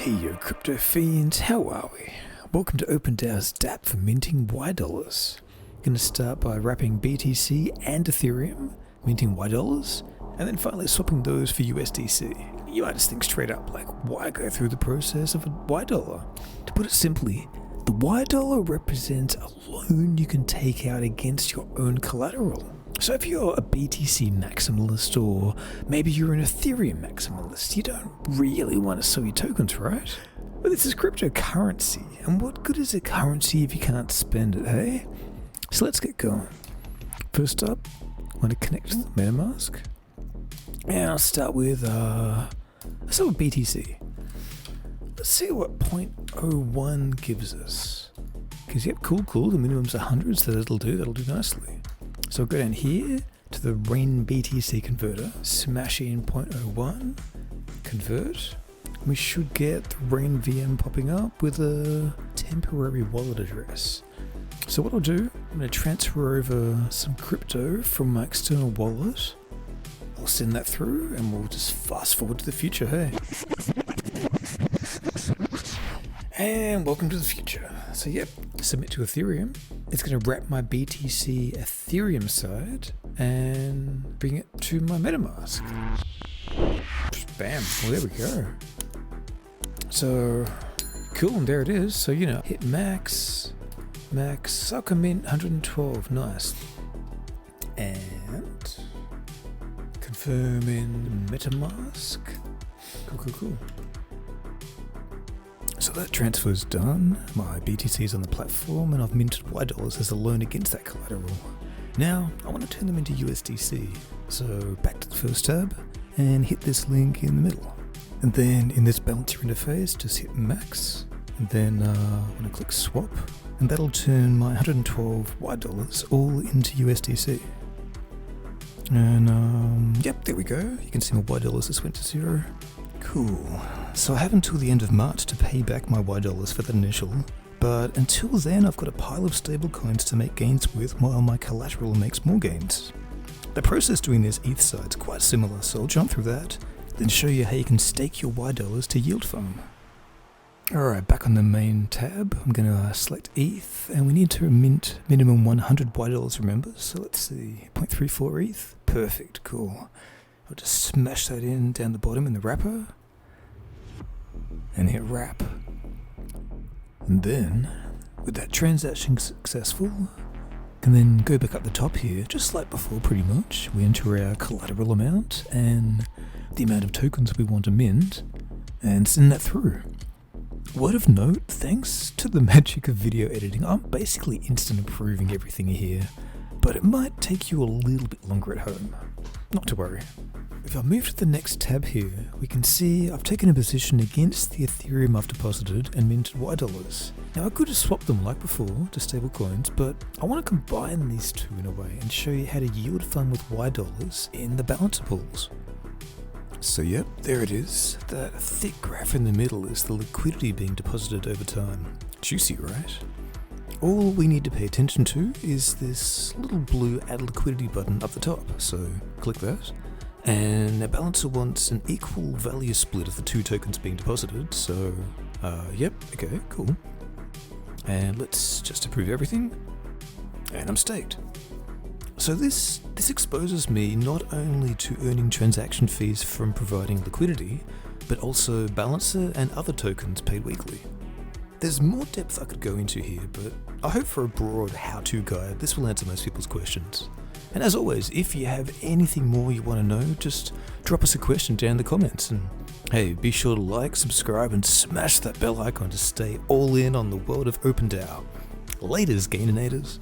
Hey yo crypto fiends, how are we? Welcome to OpenDAO's dApp for minting Y dollars. Gonna start by wrapping BTC and Ethereum, minting Y dollars, and then finally swapping those for USDC. You might just think straight up, like, why go through the process of a Y dollar? To put it simply, the Y dollar represents a loan you can take out against your own collateral. So if you're a BTC maximalist, or maybe you're an Ethereum maximalist, you don't really want to sell your tokens, right? But this is cryptocurrency, and what good is a currency if you can't spend it, hey? So let's get going. First up, I want to connect to the MetaMask. And I'll start with BTC. Let's see what 0.01 gives us. Because yep, cool, the minimum's 100, so that'll do nicely. So I'll go down here to the Ren BTC converter, smash in 0.01, convert. We should get the Ren VM popping up with a temporary wallet address. So what I'll do, I'm going to transfer over some crypto from my external wallet. I'll send that through and we'll just fast forward to the future, hey? And welcome to the future. So yep, submit to Ethereum. It's going to wrap my BTC Ethereum side and bring it to my MetaMask. Bam, well there we go. So cool, and there it is. So hit max, I'll commit 112, nice. And confirm in MetaMask. Cool. So that transfer's done, my BTC is on the platform, and I've minted Y dollars as a loan against that collateral. Now, I want to turn them into USDC, so back to the first tab, and hit this link in the middle. And then in this balancer interface, just hit max, and then I want to click swap, and that'll turn my 112 Y dollars all into USDC. And yep, there we go, you can see my Y dollars just went to 0. Cool. So I have until the end of March to pay back my Y dollars for that initial, but until then I've got a pile of stable coins to make gains with while my collateral makes more gains. The process doing this ETH side is quite similar, so I'll jump through that, then show you how you can stake your Y dollars to yield farm. Alright, back on the main tab, I'm going to select ETH, and we need to mint minimum 100 Y dollars, remember? So let's see, 0.34 ETH, perfect, cool. I'll just smash that in down the bottom in the wrapper and hit wrap. And then, with that transaction successful, can then go back up the top here, just like before pretty much. We enter our collateral amount and the amount of tokens we want to mint and send that through. Word of note, thanks to the magic of video editing, I'm basically instant improving everything here, but it might take you a little bit longer at home. Not to worry. If I move to the next tab here, we can see I've taken a position against the Ethereum I've deposited and minted Y dollars. Now I could have swapped them like before to stable coins, but I want to combine these two in a way and show you how to yield fund with Y dollars in the balancer pools. So yep, there it is. That thick graph in the middle is the liquidity being deposited over time. Juicy, right? All we need to pay attention to is this little blue add liquidity button up the top, so click that. And our balancer wants an equal value split of the two tokens being deposited, so yep, okay, cool. And let's just approve everything, and I'm staked. So this exposes me not only to earning transaction fees from providing liquidity, but also balancer and other tokens paid weekly. There's more depth I could go into here, but I hope for a broad how-to guide this will answer most people's questions. And as always, if you have anything more you want to know, just drop us a question down in the comments. And hey, be sure to like, subscribe, and smash that bell icon to stay all in on the world of OpenDAO. Laters, Gainernators.